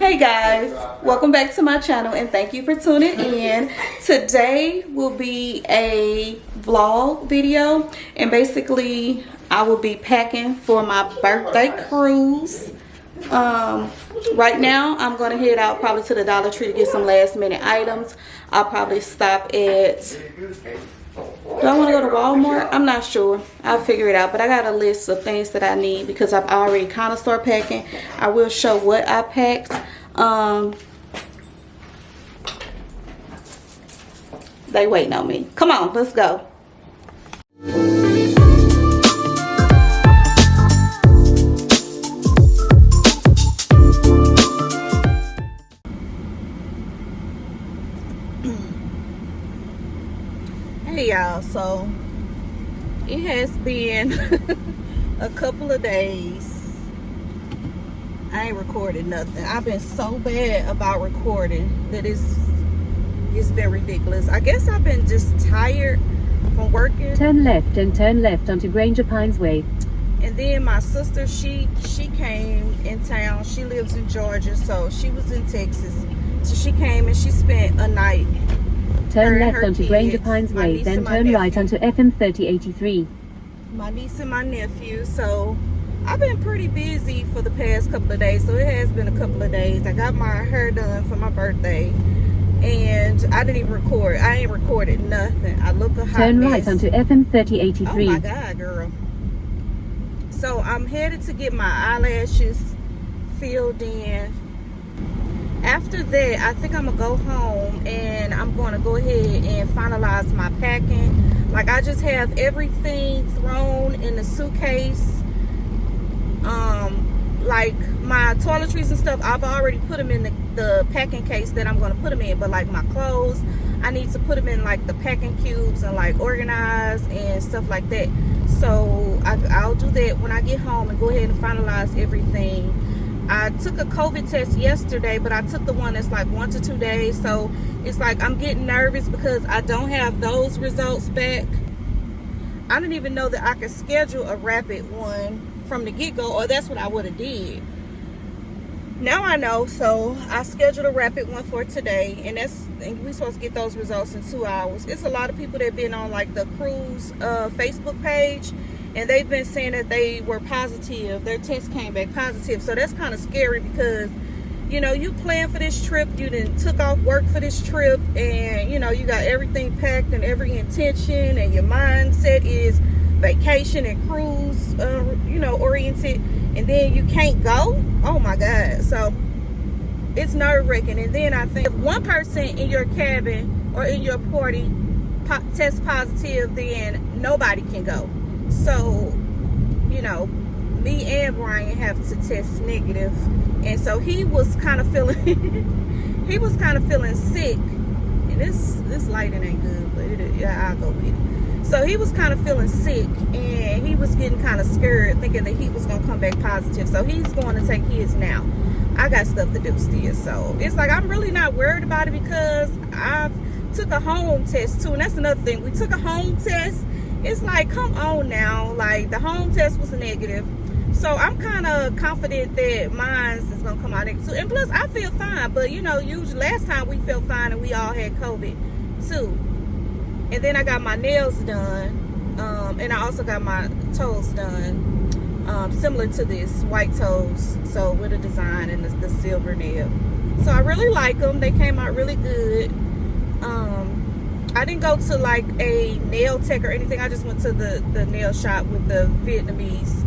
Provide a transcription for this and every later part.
Hey guys, welcome back to my channel and thank you for tuning in. Today will be a vlog video and basically I will be packing for my birthday cruise. Right now I'm going to head out probably to the Dollar Tree to get some last minute items. I'll probably stop at, do I want to go to Walmart? I'm not sure. I'll figure it out. But I got a list of things that I need because I've already kind of started packing. I will show what I packed. They waiting on me. Come on, let's go. Hey y'all, so it has been a couple of days. I ain't recorded nothing. I've been so bad about recording that it's been ridiculous. I guess I've been just tired from working. Turn left and turn left onto Granger Pines Way. And then my sister, she came in town. She lives in Georgia, so she was in Texas. So she came and she spent a night. Turn left onto Granger Pines Way, then turn right onto FM 3083. My niece and my nephew. So I've been pretty busy for the past couple of days. So it has been a couple of days. I got my hair done for my birthday. And I didn't even record. I ain't recorded nothing. I look a hot Turn mess. right onto FM 3083. Oh my God, girl. So I'm headed to get my eyelashes filled in. After that, I think I'm gonna go home and I'm gonna go ahead and finalize my packing. Like I just have everything thrown in the suitcase. Like my toiletries and stuff, I've already put them in the packing case that I'm gonna put them in. But like my clothes, I need to put them in like the packing cubes and like organize and stuff like that. So I'll do that when I get home and go ahead and finalize everything. I took a COVID test yesterday, but I took the one that's like 1 to 2 days. So it's like I'm getting nervous because I don't have those results back. I didn't even know that I could schedule a rapid one from the get-go, or that's what I would have did. Now I know, so I scheduled a rapid one for today, and we're supposed to get those results in 2 hours. It's a lot of people that have been on like the cruise Facebook page, and they've been saying that they were positive. Their test came back positive. So that's kind of scary because, you know, you planned for this trip. You done took off work for this trip. And, you know, you got everything packed and every intention. And your mindset is vacation and cruise, you know, oriented. And then you can't go. Oh, my God. So it's nerve-wracking. And then I think if one person in your cabin or in your party tests positive, then nobody can go. So, you know, me and Brian have to test negative, and so he was kind of feeling sick. And this lighting ain't good, but yeah, I'll go with it. So he was kind of feeling sick, and he was getting kind of scared, thinking that he was gonna come back positive. So he's going to take his now. I got stuff to do still, so it's like I'm really not worried about it because I've took a home test too, and that's another thing. We took a home test. It's like, come on now, like the home test was negative. So I'm kind of confident that mine is going to come out negative too. And plus, I feel fine. But, you know, usually last time we felt fine and we all had COVID too. And then I got my nails done. And I also got my toes done. Similar to this, white toes. So with a design and the silver nail. So I really like them. They came out really good. I didn't go to like a nail tech or anything. I just went to the nail shop with the Vietnamese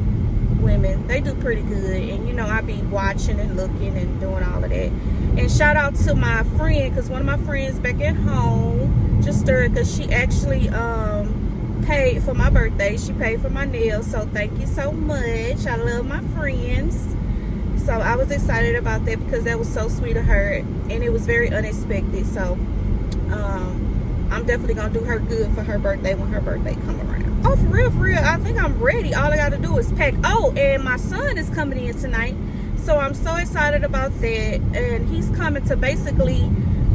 women. They do pretty good. And you know, I be watching and looking and doing all of that. And shout out to my friend, because one of my friends back at home just stirred, because she actually paid for my birthday. She paid for my nails. So thank you so much. I love my friends. So I was excited about that because that was so sweet of her. And it was very unexpected. So I'm definitely gonna do her good for her birthday when her birthday come around. Oh, for real, I think I'm ready. All I gotta do is pack. Oh, and my son is coming in tonight, so I'm so excited about that. And he's coming to basically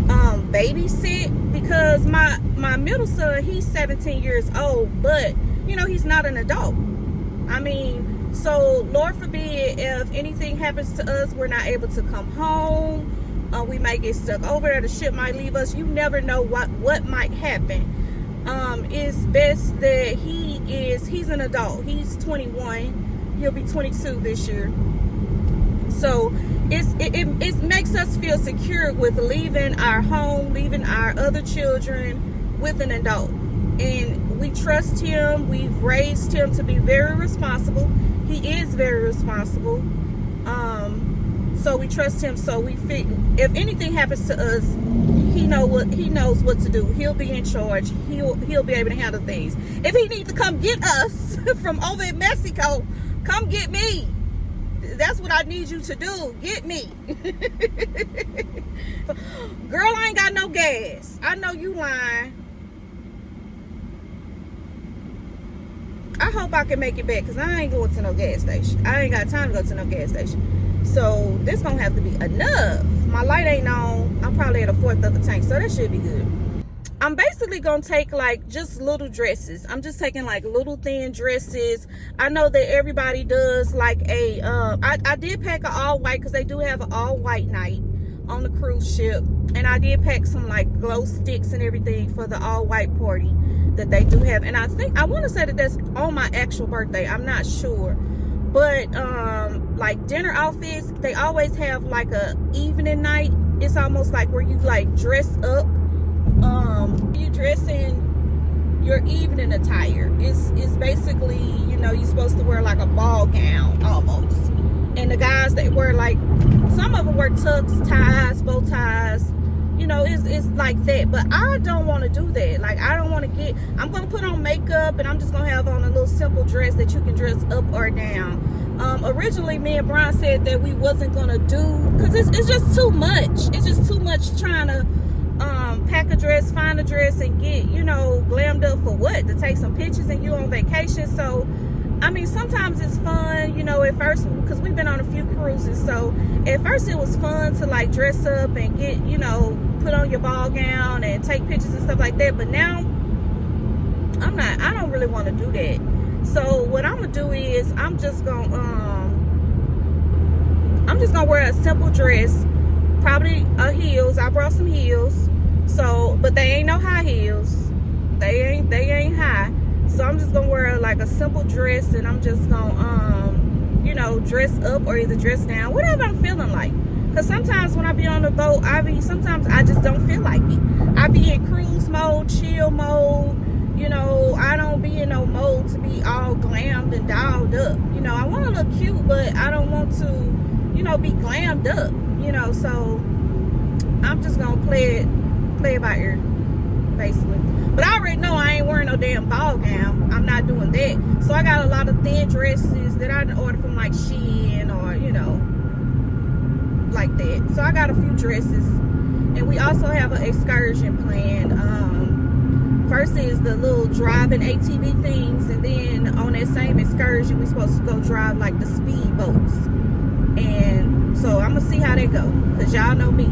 babysit, because my middle son, he's 17 years old, but you know, he's not an adult. I mean, So Lord forbid if anything happens to us, we're not able to come home. We might get stuck over there. The ship might leave us. You never know what might happen. It's best that he's an adult. He's 21. He'll be 22 this year. So it makes us feel secure with leaving our home, leaving our other children with an adult. And we trust him. We've raised him to be very responsible. He is very responsible. So we trust him. So we figure if anything happens to us, he knows what to do. He'll be in charge. He'll be able to handle things. If he needs to come get us from over in Mexico, come get me. That's what I need you to do. Get me. Girl, I ain't got no gas. I know you lying. I hope I can make it back because I ain't going to no gas station. I ain't got time to go to no gas station. So this gonna have to be enough. My light ain't on. I'm probably at a fourth of the tank, so that should be good. I'm basically gonna take like just little dresses. I'm just taking like little thin dresses. I know that everybody does like a I did pack an all white because they do have an all white night on the cruise ship, and I did pack some like glow sticks and everything for the all white party that they do have. And I want to say that that's on my actual birthday. I'm not sure, but like dinner outfits, they always have like a evening night. It's almost like where you like dress up. You dress in your evening attire. It's basically, you know, you're supposed to wear like a ball gown almost. And the guys, they wear like, some of them wear tux, ties, bow ties. You know, it's like that. But I don't want to do that. Like, I don't want to I'm going to put on makeup and I'm just going to have on a little simple dress that you can dress up or down. Originally, me and Brian said that we wasn't going to do, because it's just too much. It's just too much trying to pack a dress, find a dress, and get, you know, glammed up for what? To take some pictures and you on vacation. So, I mean, sometimes it's fun, you know, at first, because we've been on a few cruises. So, at first it was fun to like dress up and get, you know, put on your ball gown and take pictures and stuff like that. But now, I don't really want to do that. So, what I'm going to do is, I'm just going to wear a simple dress, probably heels. I brought some heels. So, but they ain't no high heels. They ain't high. So I'm just gonna wear like a simple dress, and I'm just gonna you know, dress up or either dress down, whatever I'm feeling like. Cause sometimes when I be on the boat, sometimes I just don't feel like it. I be in cruise mode, chill mode. You know, I don't be in no mode to be all glammed and dolled up. You know, I want to look cute, but I don't want to, you know, be glammed up. You know, so I'm just gonna play it by ear, basically. But I already know I ain't wearing no damn ball gown. I'm not doing that. So I got a lot of thin dresses that I ordered from like Shein or, you know, like that. So I got a few dresses. And we also have an excursion planned. First is the little driving ATV things. And then on that same excursion, we're supposed to go drive like the speed boats. And so I'm going to see how they go. Because y'all know me.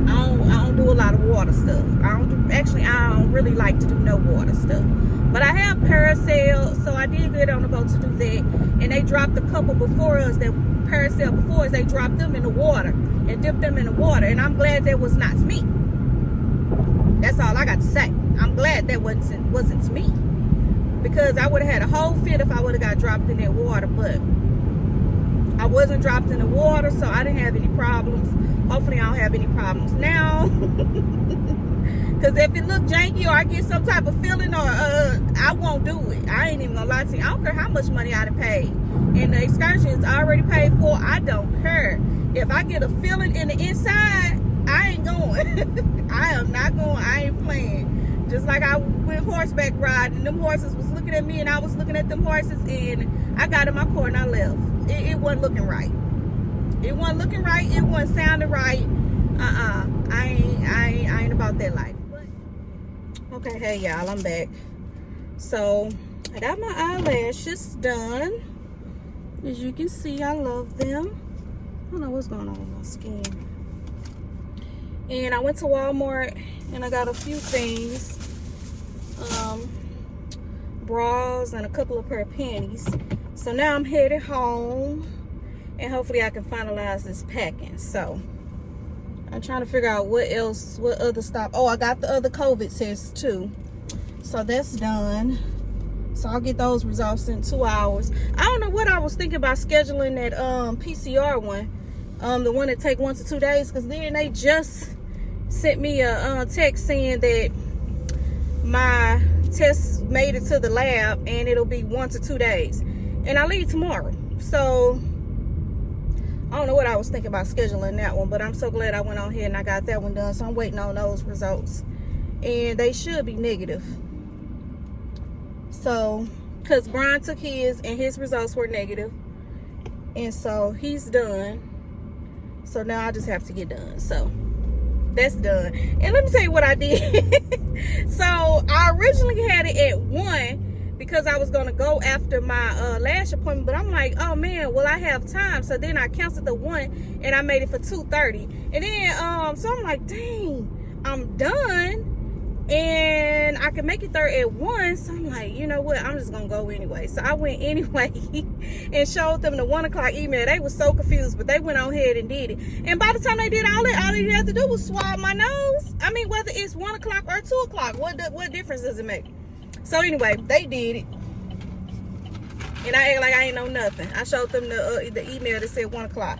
I don't do a lot of water stuff. I don't really like to do no water stuff. But I have parasail, so I did good on the boat to do that. And they dropped a couple before us that parasail before us. They dropped them in the water and dipped them in the water. And I'm glad that was not me. That's all I got to say. I'm glad that wasn't me. Because I would have had a whole fit if I would have got dropped in that water. But I wasn't dropped in the water, so I didn't have any problems. Hopefully I don't have any problems now. Because if it look janky or I get some type of feeling, or I won't do it. I ain't even gonna lie to you. I don't care how much money I done paid. And the excursion is already paid for. I don't care. If I get a feeling in the inside, I ain't going. I am not going. I ain't playing. Just like I went horseback riding, and them horses was looking at me and I was looking at them horses, and I got in my car and I left. It wasn't looking right. It wasn't looking right. It wasn't sounding right. I ain't about that life. Okay, hey y'all, I'm back. So I got my eyelashes done. As you can see, I love them. I don't know what's going on with my skin. And I went to Walmart and I got a few things. Bras and a couple of pair of panties. So now I'm headed home, and hopefully I can finalize this packing. So I'm trying to figure out what other stuff. Oh, I got the other COVID tests too. So that's done. So I'll get those results in 2 hours. I don't know what I was thinking about scheduling that PCR one. The one that take 1 to 2 days, because then they just sent me a text saying that my test made it to the lab and it'll be 1 to 2 days. And I leave tomorrow. So I don't know what I was thinking about scheduling that one, but I'm so glad I went on here and I got that one done. So I'm waiting on those results. And they should be negative. So, because Brian took his and his results were negative. And so he's done. So now I just have to get done. So that's done. And let me tell you what I did. So I originally had it at 1 because I was going to go after my lash appointment. But I'm like, oh man, will I have time? So then I canceled the 1 and I made it for 2:30. And then, so I'm like, dang, I'm done. And I can make it there at 1. So I'm like, you know what? I'm just going to go anyway. So I went anyway and showed them the 1 o'clock email. They were so confused, but they went on ahead and did it. And by the time they did all they had to do was swab my nose. I mean, whether it's 1 o'clock or 2 o'clock, what difference does it make? So anyway, they did it. And I act like I ain't know nothing. I showed them the email that said 1 o'clock.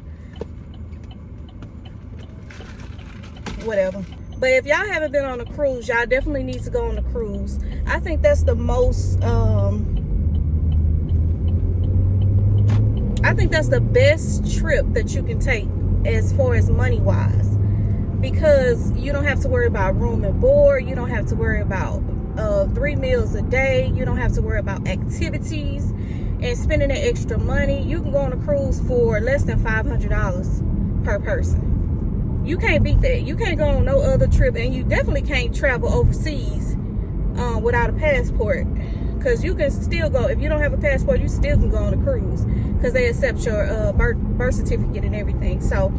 Whatever. But if y'all haven't been on a cruise, y'all definitely need to go on a cruise. I think that's the most, I think that's the best trip that you can take as far as money-wise. Because you don't have to worry about room and board. You don't have to worry about 3 meals a day. You don't have to worry about activities and spending that extra money. You can go on a cruise for less than $500 per person. You can't beat that. You can't go on no other trip, and you definitely can't travel overseas without a passport, because you can still go. If you don't have a passport, you still can go on a cruise because they accept your birth certificate and everything. So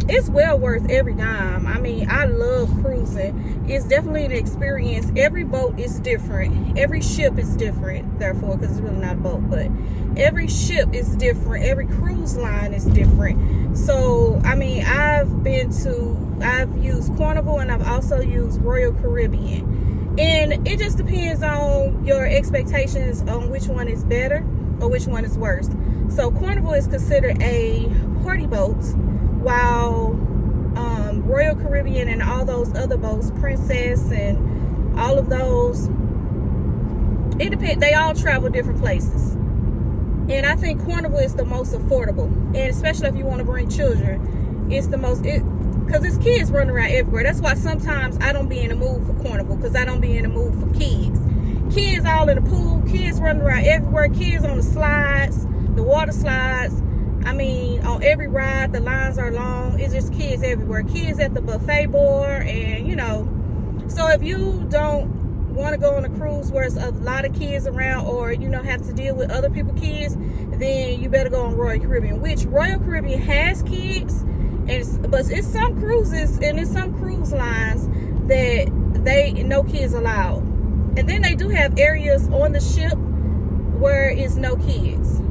it's well worth every dime. I mean, I love cruising. It's definitely an experience. Every boat is different. Every ship is different, therefore, because it's really not a boat, but every ship is different. Every cruise line is different. So, I mean, I've used Carnival, and I've also used Royal Caribbean. And it just depends on your expectations on which one is better or which one is worse. So, Carnival is considered a party boat, while Royal Caribbean and all those other boats, Princess and all of those, it depends. They all travel different places. And I think Carnival is the most affordable. And especially if you want to bring children, it's the most, because it's kids running around everywhere. That's why sometimes I don't be in the mood for Carnival, because I don't be in the mood for kids. Kids all in the pool, kids running around everywhere, kids on the slides, the water slides. I mean, on every ride, the lines are long. It's just kids everywhere. Kids at the buffet board, and you know. So if you don't want to go on a cruise where it's a lot of kids around, or you know, have to deal with other people's kids, then you better go on Royal Caribbean. Which Royal Caribbean has kids, but it's some cruises and it's some cruise lines that no kids allowed. And then they do have areas on the ship where it's no kids.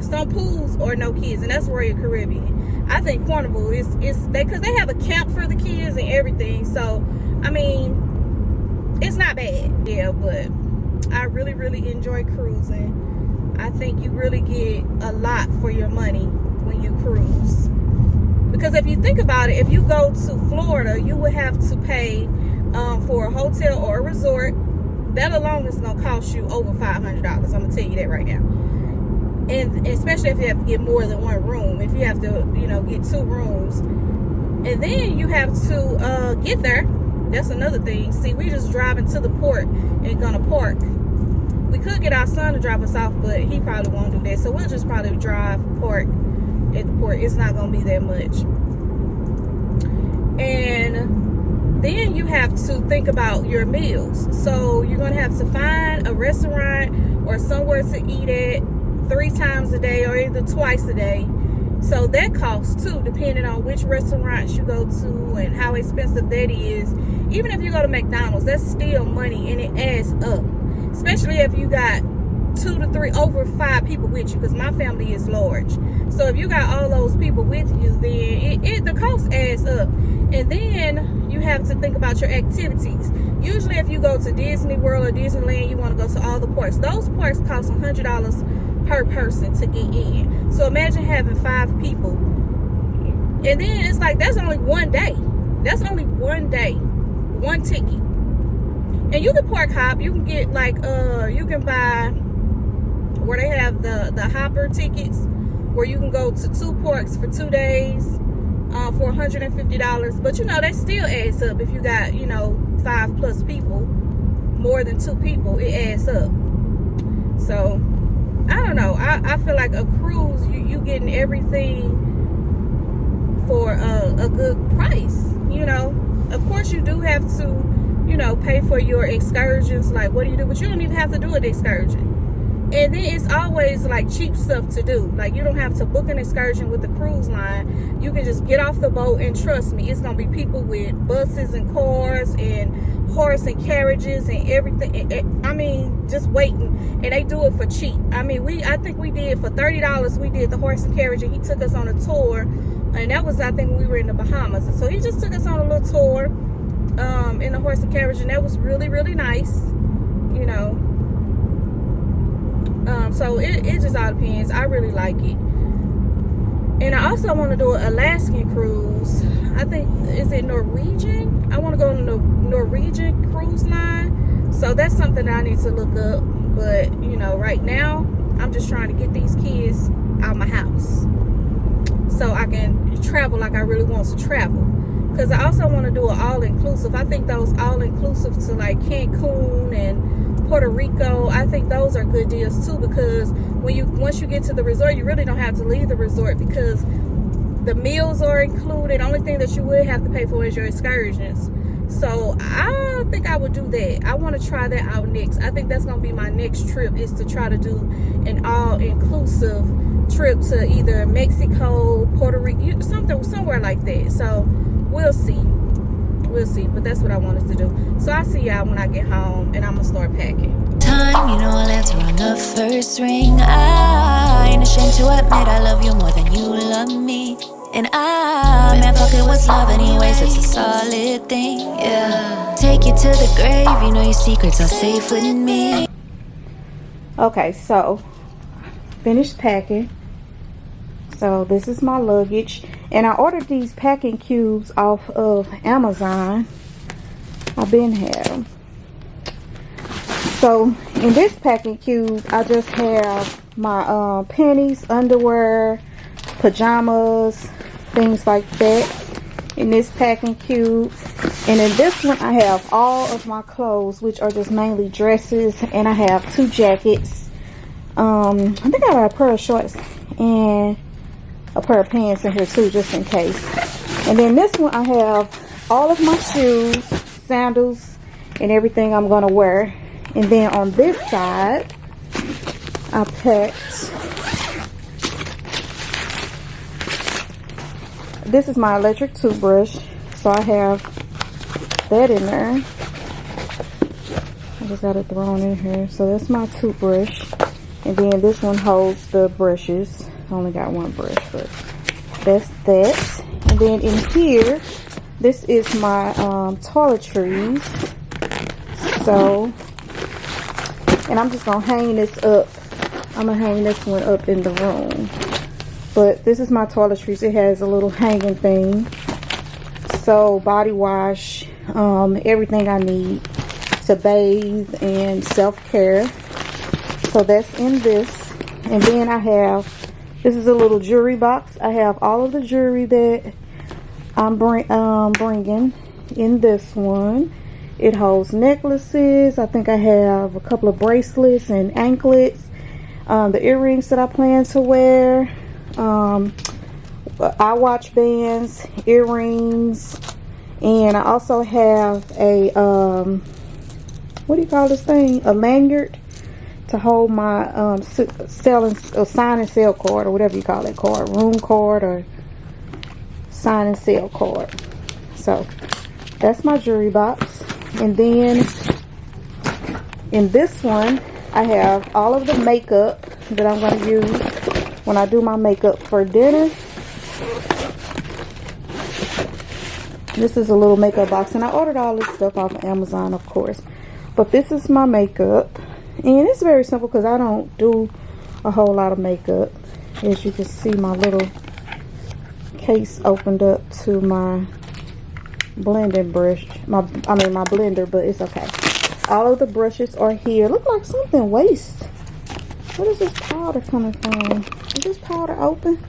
Some pools or no kids, and that's Royal Caribbean. I think Carnival is because they have a camp for the kids and everything. So I mean, it's not bad. Yeah, but I really, really enjoy cruising. I think you really get a lot for your money when you cruise. Because if you think about it, if you go to Florida, you would have to pay for a hotel or a resort. That alone is gonna cost you over $500. I'm gonna tell you that right now. And especially if you have to get more than one room, if you have to, you know, get 2 rooms, and then you have to get there. That's another thing. See, we just driving to the port and gonna park. We could get our son to drop us off, but he probably won't do that. So we'll just probably park at the port. It's not gonna be that much. And then you have to think about your meals. So you're gonna have to find a restaurant or somewhere to eat at 3 times a day, or either twice a day. So that costs too, depending on which restaurants you go to and how expensive that is. Even if you go to McDonald's, that's still money, and it adds up. Especially if you got 2 to 3 over 5 people with you, because my family is large. So if you got all those people with you, then the cost adds up. And then you have to think about your activities. Usually if you go to Disney World or Disneyland, you want to go to all the parks. Those parks cost $100 per person to get in. So imagine having 5 people. And then it's like, that's only one day. That's only one day. One ticket. And you can park hop. You can get like, you can buy where they have the hopper tickets, where you can go to 2 parks for 2 days for $150. But you know, that still adds up. If you got, you know, 5+ people, more than 2 people, it adds up. So I don't know. I feel like a cruise, you getting everything for a good price. You know, of course you do have to, you know, pay for your excursions. Like, what do you do? But you don't even have to do an excursion. And then it's always like cheap stuff to do. Like, you don't have to book an excursion with the cruise line. You can just get off the boat, and trust me, it's gonna be people with buses and cars and horse and carriages and everything. I mean, just waiting, and they do it for cheap. I mean, I think we did for $30. We did the horse and carriage, and he took us on a tour, and that was, I think, we were in the Bahamas. And so he just took us on a little tour in the horse and carriage, and that was really, really nice. You know. So it just all depends. I really like it. And I also want to do an Alaskan cruise. I think, is it Norwegian? I want to go on the Norwegian cruise line. So that's something that I need to look up. But, you know, right now, I'm just trying to get these kids out of my house, so I can travel like I really want to travel. Because I also want to do an all-inclusive. I think those all-inclusive to like Cancun and Puerto Rico, I think those are good deals too, because once you get to the resort, you really don't have to leave the resort, because the meals are included. The only thing that you would have to pay for is your excursions. So I think I would do that. I want to try that out next. I think that's going to be my next trip, is to try to do an all-inclusive trip to either Mexico, Puerto Rico, somewhere like that. So we'll see. We'll see, but that's what I wanted to do. So I'll see y'all when I get home, and I'm gonna start packing. Time, you know I'll answer on the first ring. I ain't ashamed to admit I love you more than you love me. And man, fuck it, what's love anyways? It's a solid thing, yeah. Take you to the grave, you know your secrets are safe with me. Okay, so finished packing. So this is my luggage, and I ordered these packing cubes off of Amazon. I've been had them. So in this packing cube, I just have my panties, underwear, pajamas, things like that in this packing cube. And in this one, I have all of my clothes, which are just mainly dresses, and I have 2 jackets. I think I have a pair of shorts and a pair of pants in here too, just in case. And then this one, I have all of my shoes, sandals, and everything I'm gonna wear. And then on this side, I packed, this is my electric toothbrush, so I have that in there. I just got it thrown in here. So that's my toothbrush, and then this one holds the brushes. I only got 1 brush, but that's that. And then in here, this is my toiletries. So, and I'm just gonna hang this up. I'm gonna hang this one up in the room. But this is my toiletries. It has a little hanging thing. So body wash, everything I need to bathe and self-care. So that's in this. And then I have, this is a little jewelry box. I have all of the jewelry that I'm bringing in this one. It holds necklaces. I think I have a couple of bracelets and anklets. The earrings that I plan to wear. Watch bands, earrings. And I also have a, what do you call this thing? A lanyard to hold my sign and sale card, or whatever you call that card, room card or sign and sale card. So that's my jewelry box. And then in this one, I have all of the makeup that I'm going to use when I do my makeup for dinner. This is a little makeup box, and I ordered all this stuff off of Amazon, of course. But this is my makeup, and it's very simple because I don't do a whole lot of makeup. As you can see, my little case opened up to my blending brush, my blender, but it's okay. All of the brushes are here. Look like something waste. What is this powder coming from? Is this powder open?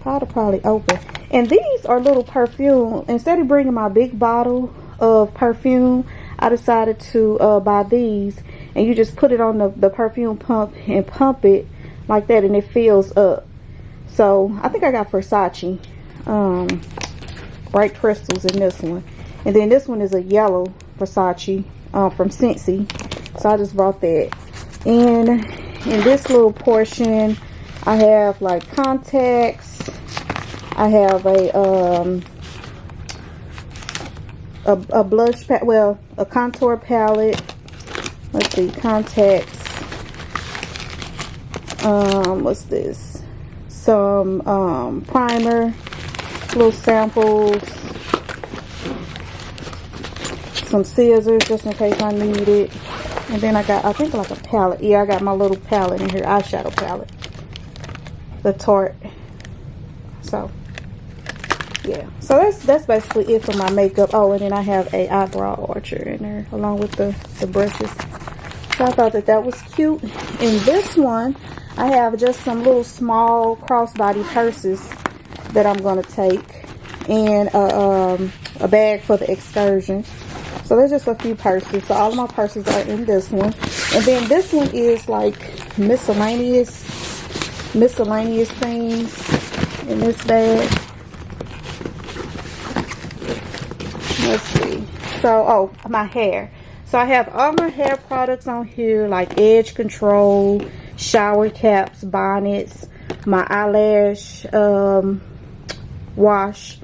Powder probably open. And these are little perfume. Instead of bringing my big bottle of perfume, I decided to buy these, and you just put it on the perfume pump and pump it like that, and it fills up. So I think I got Versace bright crystals in this one, and then this one is a yellow Versace from Scentsy. So I just bought that. And in this little portion, I have like contacts. I have a blush palette, well, a contour palette. Let's see, contacts. What's this? Some primer, little samples, some scissors just in case I need it. And then I got, I think, like a palette. Yeah, I got my little palette in here, eyeshadow palette, the Tarte. So yeah, so that's basically it for my makeup. Oh, and then I have a eyebrow archer in there along with the brushes. So I thought that was cute. In this one, I have just some little small crossbody purses that I'm going to take, and a bag for the excursion. So there's just a few purses. So all of my purses are in this one. And then this one is like miscellaneous things in this bag. Let's see. So, oh, my hair. So I have all my hair products on here, like edge control, shower caps, bonnets, my eyelash wash,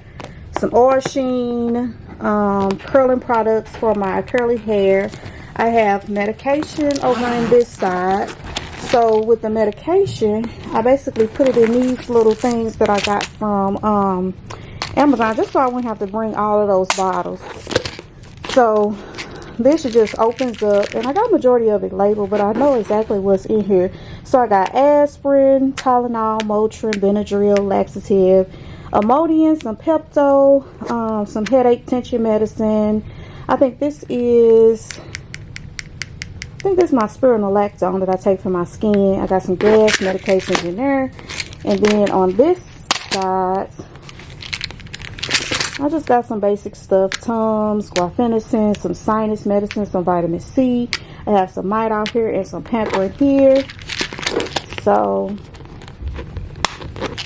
some oil sheen, curling products for my curly hair. I have medication over on this side. So with the medication, I basically put it in these little things that I got from Amazon, just so I wouldn't have to bring all of those bottles. So this just opens up, and I got majority of it labeled, but I know exactly what's in here. So I got aspirin, Tylenol, Motrin, Benadryl, laxative, Imodium, some Pepto, some headache tension medicine. I think this is my spironolactone that I take for my skin. I got some gas medications in there. And then on this side, I just got some basic stuff. Tums, guaifenesin, some sinus medicine, some vitamin C. I have some Mite out here and some Pamperin here. So,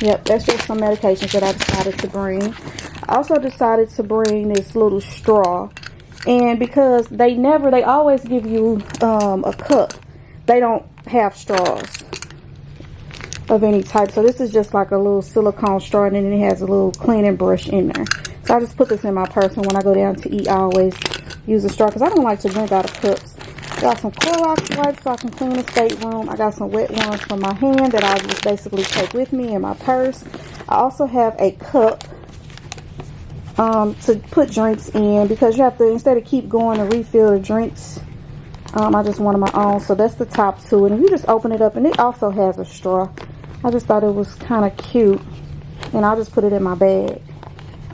yep, that's just some medications that I decided to bring. I also decided to bring this little straw. And because they always give you a cup. They don't have straws of any type. So this is just like a little silicone straw, and then it has a little cleaning brush in there. So I just put this in my purse, and when I go down to eat, I always use a straw because I don't like to drink out of cups. Got some Clorox wipes so I can clean the stateroom. I got some wet ones for my hand that I just basically take with me in my purse. I also have a cup to put drinks in, because you have to, instead of keep going to refill the drinks, I just wanted my own. So that's the top to it, and you just open it up, and it also has a straw. I just thought it was kind of cute, and I'll just put it in my bag,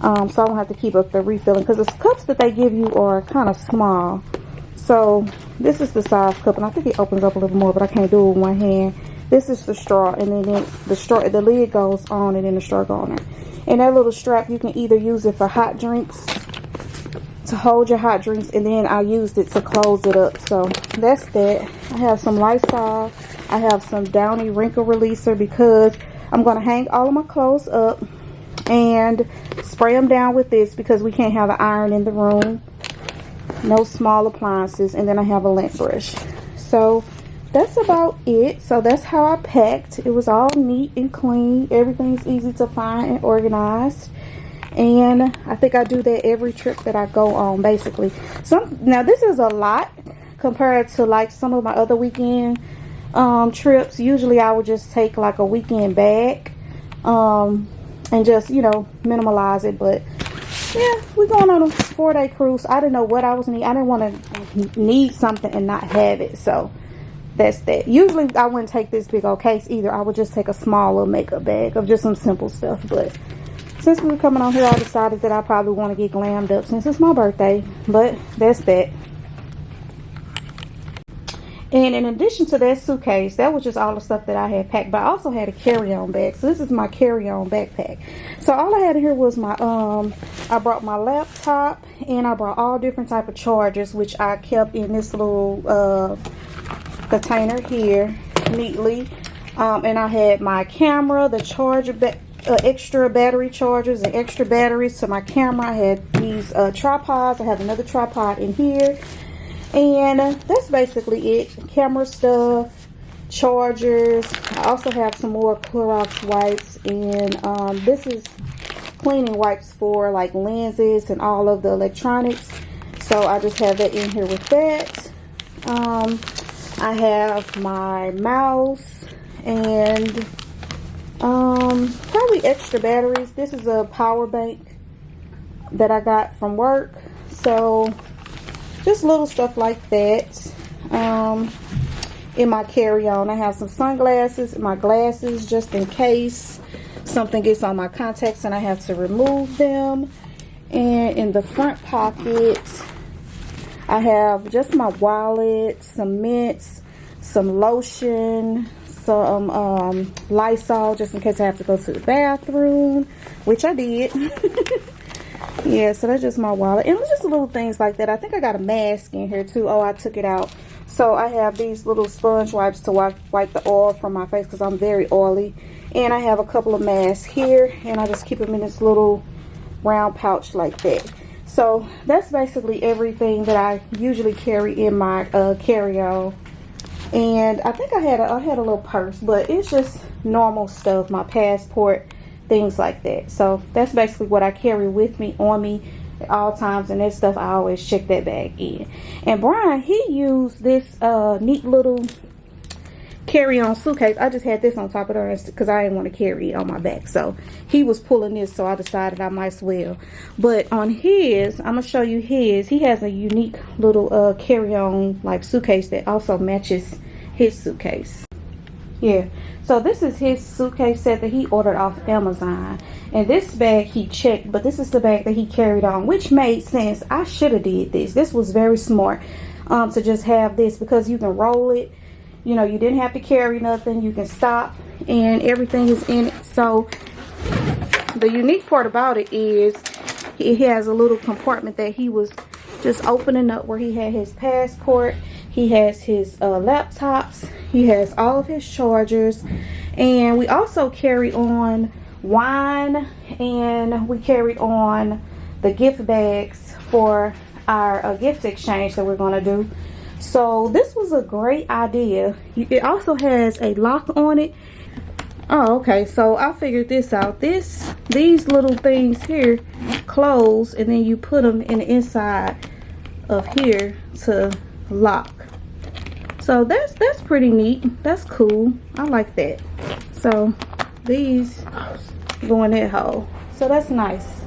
so I don't have to keep up the refilling, because the cups that they give you are kind of small. So this is the size cup, and I think it opens up a little more, but I can't do it with one hand. This is the straw, and then the lid goes on, and then the straw goes on there. And that little strap, you can either use it for hot drinks, to hold your hot drinks, and then I used it to close it up. So that's that. I have some Lysol. I have some Downy wrinkle releaser, because I'm going to hang all of my clothes up and spray them down with this, because we can't have an iron in the room. No small appliances. And then I have a lint brush. So that's about it. So that's how I packed. It was all neat and clean. Everything's easy to find and organized. And I think I do that every trip that I go on, basically. Now this is a lot compared to like some of my other weekend trips. Usually I would just take like a weekend bag and just, you know, minimalize it. But yeah, we're going on a 4-day cruise. I didn't know what I was need. I didn't want to need something and not have it. So that's that. Usually I wouldn't take this big old case either. I would just take a small little makeup bag of just some simple stuff. But since we were coming on here, I decided that I probably want to get glammed up since it's my birthday. But that's that. And in addition to that suitcase, that was just all the stuff that I had packed. But I also had a carry-on bag. So this is my carry-on backpack. So all I had in here was my, I brought my laptop. And I brought all different type of chargers, which I kept in this little container here neatly. And I had my camera, the charger, extra battery chargers and extra batteries to my camera. I had these tripods. I have another tripod in here. And that's basically it. Camera stuff, chargers. I also have some more Clorox wipes, and this is cleaning wipes for like lenses and all of the electronics. So I just have that in here with that. I have my mouse and probably extra batteries. This is a power bank that I got from work. So just little stuff like that. In my carry-on, I have some sunglasses and my glasses just in case something gets on my contacts and I have to remove them. And in the front pocket, I have just my wallet, some mints, some lotion, some Lysol just in case I have to go to the bathroom, which I did. Yeah, so that's just my wallet. And just little things like that. I think I got a mask in here too. Oh, I took it out. So I have these little sponge wipes to wipe the oil from my face because I'm very oily. And I have a couple of masks here. And I just keep them in this little round pouch like that. So that's basically everything that I usually carry in my carry-on. And I think I had a little purse, but it's just normal stuff. My passport, things like that. So that's basically what I carry with me, on me at all times, and that stuff I always check that bag in. And Brian, he used this neat little carry-on suitcase. I just had this on top of there because I didn't want to carry it on my back. So he was pulling this, so I decided I might as well. But on his, I'm gonna show you his. He has a unique little carry-on like suitcase that also matches his suitcase. Yeah, so this is his suitcase set that he ordered off Amazon. And this bag he checked, but this is the bag that he carried on, which made sense. I should have did this. This was very smart to just have this because you can roll it. You know, you didn't have to carry nothing. You can stop and everything is in it. So the unique part about it is he has a little compartment that he was just opening up where he had his passport. He has his laptops. He has all of his chargers. And we also carry on wine. And we carry on the gift bags for our gift exchange that we're going to do. So this was a great idea. It also has a lock on it. Oh, okay. So I figured this out. These little things here close. And then you put them in the inside of here to lock. So that's pretty neat. That's cool. I like that. So these go in that hole. So that's nice.